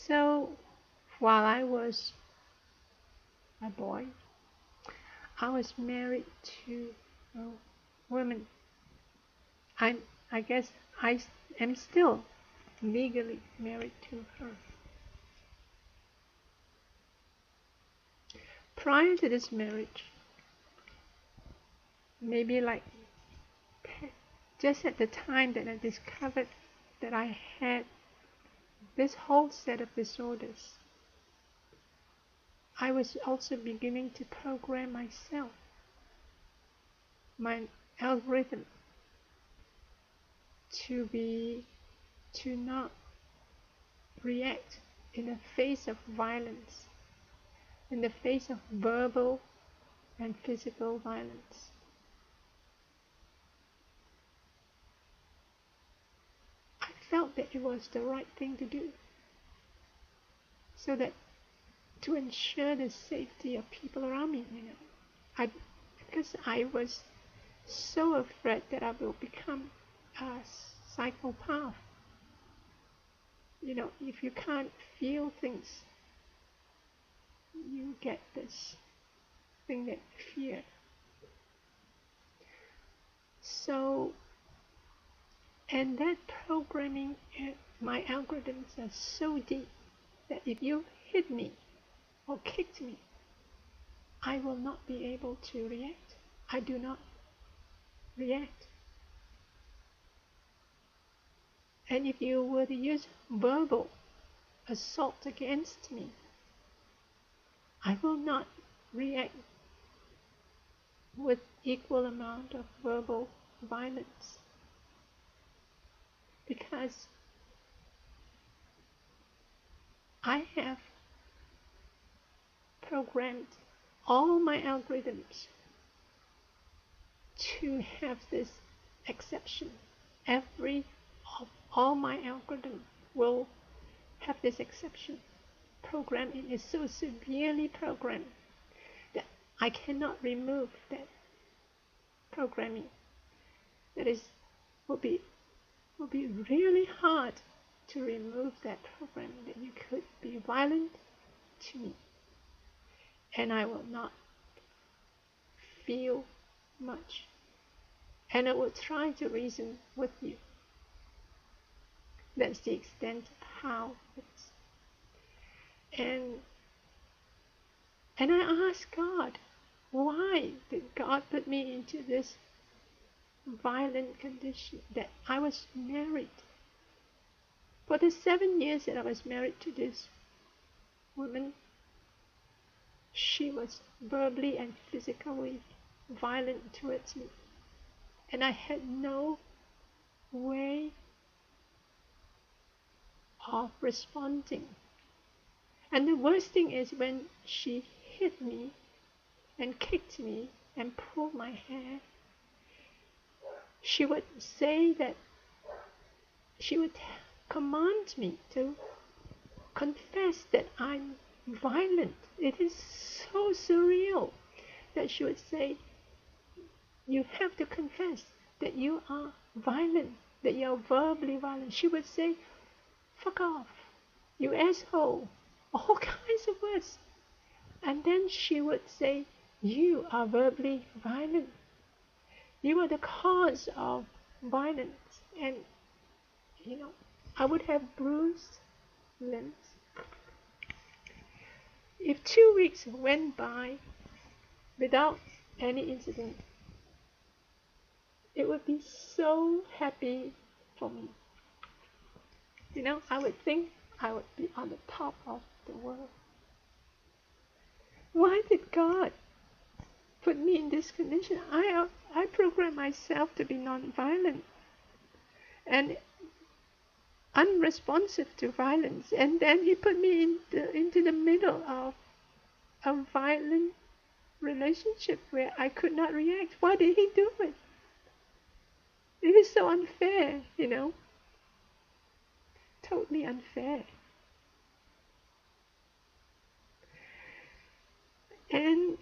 So while I was a boy, I was married to a woman. I I guess I am still legally married to her. Prior to this marriage, maybe like just at the time that I discovered that I had this whole set of disorders, I was also beginning to program myself, my algorithm, to not react in the face of violence, in the face of verbal and physical violence. I felt that it was the right thing to do, so that to ensure the safety of people around me, because I was so afraid that I will become a psychopath. If you can't feel things, you get this thing that fear. So, and that programming, my algorithms are so deep that if you hit me or kicked me, I will not be able to react. I do not react. And if you were to use verbal assault against me, I will not react with equal amount of verbal violence, because I have programmed all my algorithms to have this exception. All my algorithm will have this exception. Programming is so severely programmed that I cannot remove that programming. That is, will be really hard to remove that programming, that you could be violent to me and I will not feel much, and I will try to reason with you. That's the extent of how it's. And I asked God, why did God put me into this violent condition, that I was married? For the 7 years that I was married to this woman, she was verbally and physically violent towards me. And I had no way of responding. And the worst thing is when she hit me and kicked me and pulled my hair, she would say that she would command me to confess that I'm violent. It is so surreal that she would say, you have to confess that you are violent, that you are verbally violent. She would say, fuck off, you asshole, all kinds of words. And then she would say, you are verbally violent. You are the cause of violence. And, I would have bruised limbs. If 2 weeks went by without any incident, it would be so happy for me. I would think I would be on the top of the world. Why did God put me in this condition? I programmed myself to be non-violent and unresponsive to violence, and then He put me into the middle of a violent relationship where I could not react. Why did He do it? It is so unfair, totally unfair. And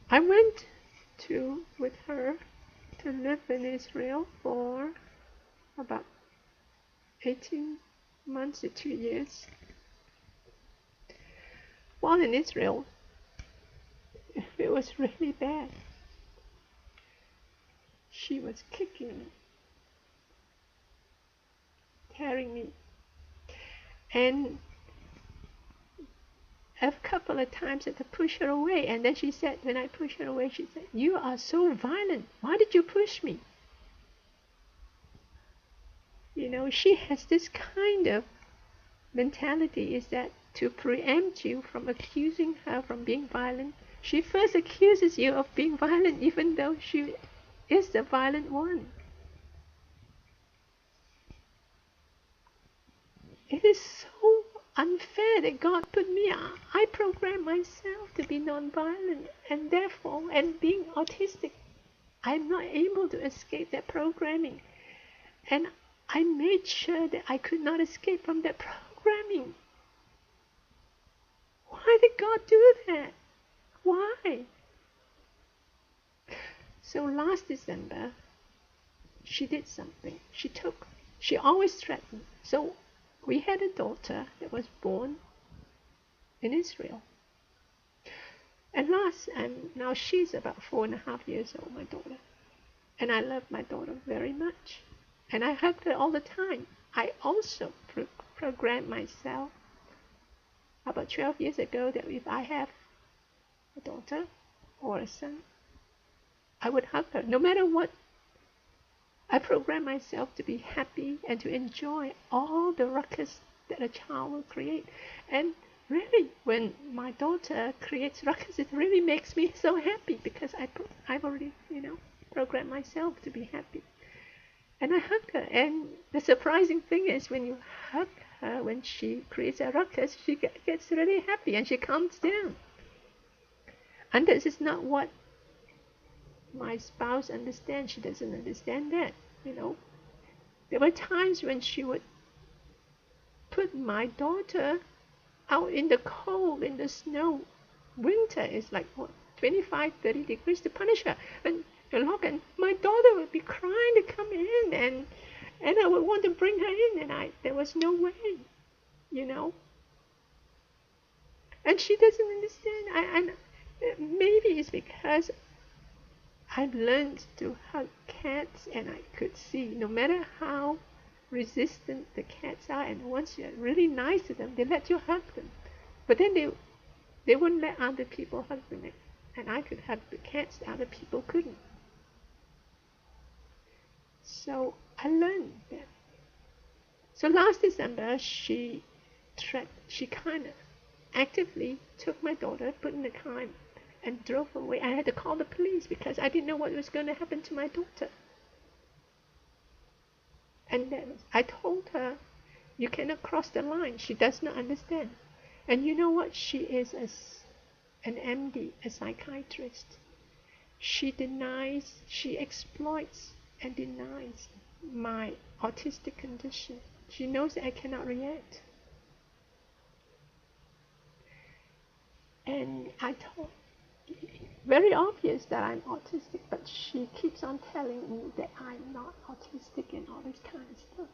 I went with her to live in Israel for about 18 months to 2 years. While in Israel, it was really bad. She was kicking me, tearing me, and a couple of times I had to push her away. And then she said, when I pushed her away, she said, "You are so violent. Why did you push me?" You know, she has this kind of mentality, is that to preempt you from accusing her from being violent, she first accuses you of being violent even though she is the violent one. It is so unfair that God put me. I programmed myself to be non-violent, and therefore, and being autistic, I'm not able to escape that programming. And I made sure that I could not escape from that programming. Why did God do that? Why? So last December, she did something. She always threatened. So we had a daughter that was born in Israel. And now she's about 4.5 years old, my daughter. And I love my daughter very much. And I hug her all the time. I also programmed myself about 12 years ago that if I have a daughter or a son, I would hug her. No matter what, I program myself to be happy and to enjoy all the ruckus that a child will create. And really, when my daughter creates ruckus, it really makes me so happy because I've already, programmed myself to be happy. And I hug her. And the surprising thing is when you hug her, when she creates a ruckus, she gets really happy and she calms down. And this is not what my spouse understands. She doesn't understand that, There were times when she would put my daughter out in the cold, in the snow. Winter is like, 25, 30 degrees to punish her. And my daughter would be crying to come in, and I would want to bring her in, and there was no way, And she doesn't understand. And maybe it's because I've learned to hug cats, and I could see no matter how resistant the cats are, and once you're really nice to them, they let you hug them. But then they wouldn't let other people hug them, and I could hug the cats that other people couldn't. So I learned that. So last December, she kind of actively took my daughter, put in the car, and drove away. I had to call the police because I didn't know what was going to happen to my daughter. And then I told her, "You cannot cross the line." She does not understand. And you know what? She is an MD, a psychiatrist. She exploits and denies my autistic condition. She knows that I cannot react. And I told, very obvious that I'm autistic, but she keeps on telling me that I'm not autistic and all this kind of stuff.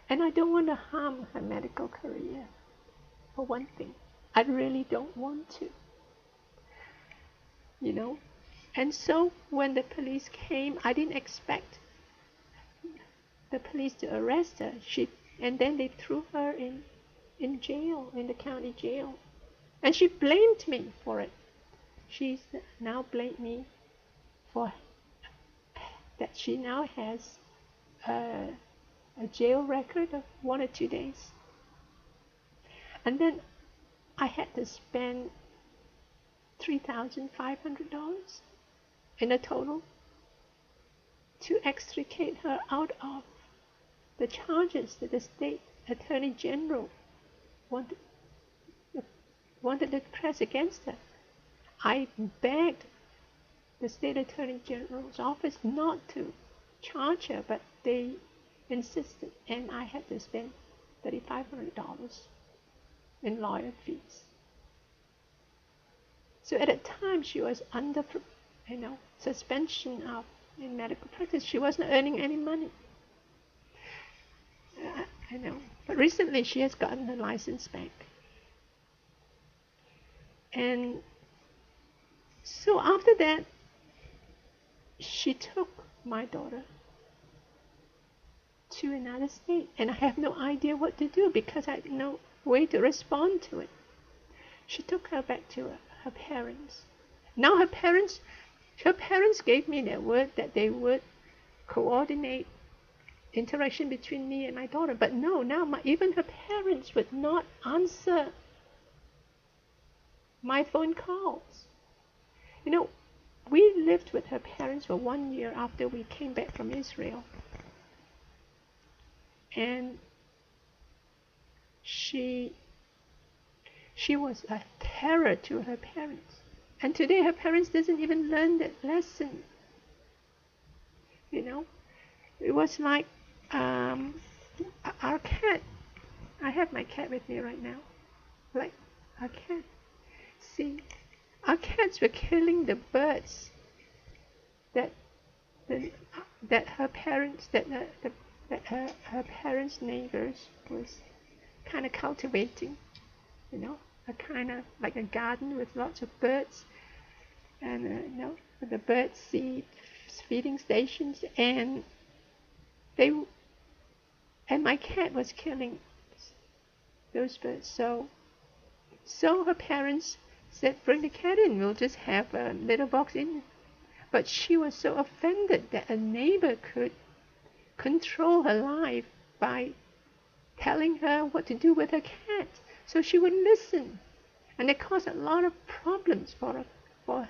And I don't want to harm her medical career, for one thing. I really don't want to, And so when the police came, I didn't expect the police to arrest her. And then they threw her in jail, in the county jail. And she blamed me for it. She's now blamed me for that she now has a jail record of 1 or 2 days. And then I had to spend $3,500 in a total to extricate her out of the charges that the state attorney general wanted to press against her. I begged the state attorney general's office not to charge her, but they insisted, and I had to spend $3,500 in lawyer fees. So at that time, she was under, suspension in medical practice. She wasn't earning any money. I know. But recently she has gotten her license back. And so after that, she took my daughter to another state, and I have no idea what to do because I had no way to respond to it. She took her back to her parents. Now her parents gave me their word that they would coordinate interaction between me and my daughter. But no, now even her parents would not answer my phone calls. You know, we lived with her parents for 1 year after we came back from Israel. And she was a terror to her parents. And today her parents doesn't even learn that lesson. You know, it was like our cat. I have my cat with me right now. Like our cat. See, our cats were killing the birds that her parents her parents' neighbors was kind of cultivating. You know, a kind of like a garden with lots of birds, and you know, the bird seed feeding stations, and my cat was killing those birds. So her parents said, bring the cat in, we'll just have a little box in. But she was so offended that a neighbor could control her life by telling her what to do with her cat. So she wouldn't listen. And it caused a lot of problems for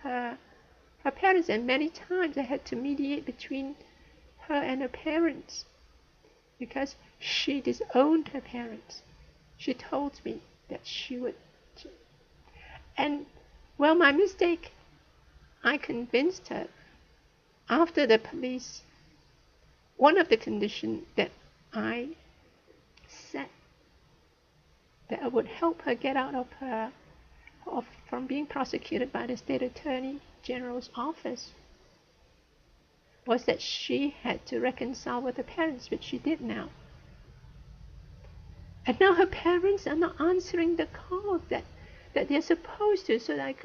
her parents. And many times I had to mediate between her and her parents because she disowned her parents. She told me that she would. And, well, my mistake, I convinced her after the police, one of the conditions that I said that I would help her get out from being prosecuted by the State Attorney General's office was that she had to reconcile with her parents, which she did now. And now her parents are not answering the calls that they're supposed to, so that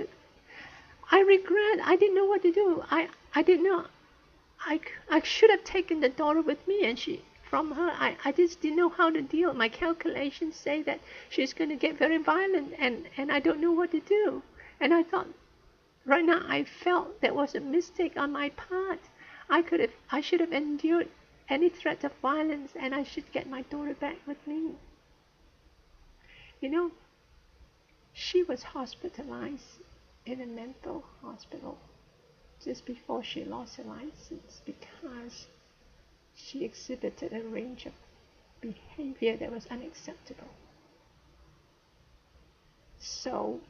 I regret, I didn't know what to do. I did not, I should have taken the daughter with me, and from her, I just didn't know how to deal. My calculations say that she's going to get very violent, and I don't know what to do. And I thought, right now, I felt that was a mistake on my part. I should have endured any threat of violence, and I should get my daughter back with me. You know, she was hospitalized in a mental hospital just before she lost her license because she exhibited a range of behavior that was unacceptable. So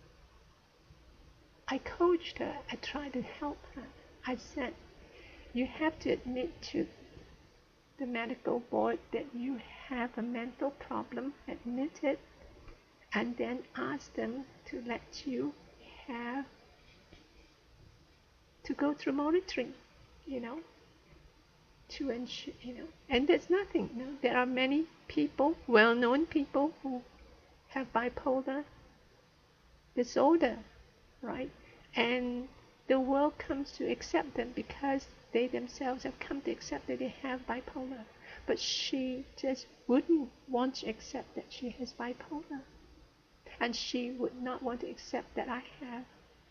I coached her. I tried to help her. I said, you have to admit to the medical board that you have a mental problem, admit it, and then ask them to let you to go through monitoring, to ensure, and there's nothing, there are many people, well-known people who have bipolar disorder, right? And the world comes to accept them because they themselves have come to accept that they have bipolar. But she just wouldn't want to accept that she has bipolar. And she would not want to accept that I have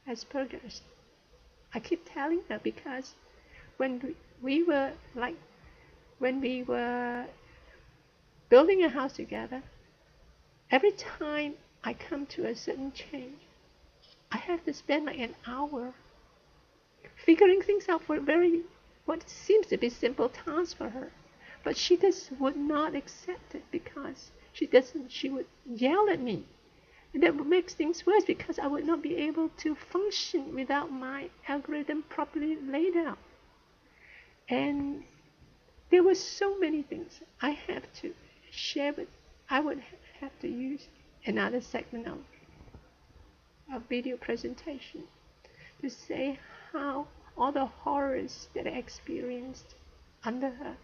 Asperger's. I keep telling her because when we were building a house together, every time I come to a certain change, I have to spend like an hour figuring things out for what seems to be simple tasks for her. But she just would not accept it because she would yell at me. And that makes things worse because I would not be able to function without my algorithm properly laid out. And there were so many things I have to share with. I would have to use another segment of video presentation to say how all the horrors that I experienced under her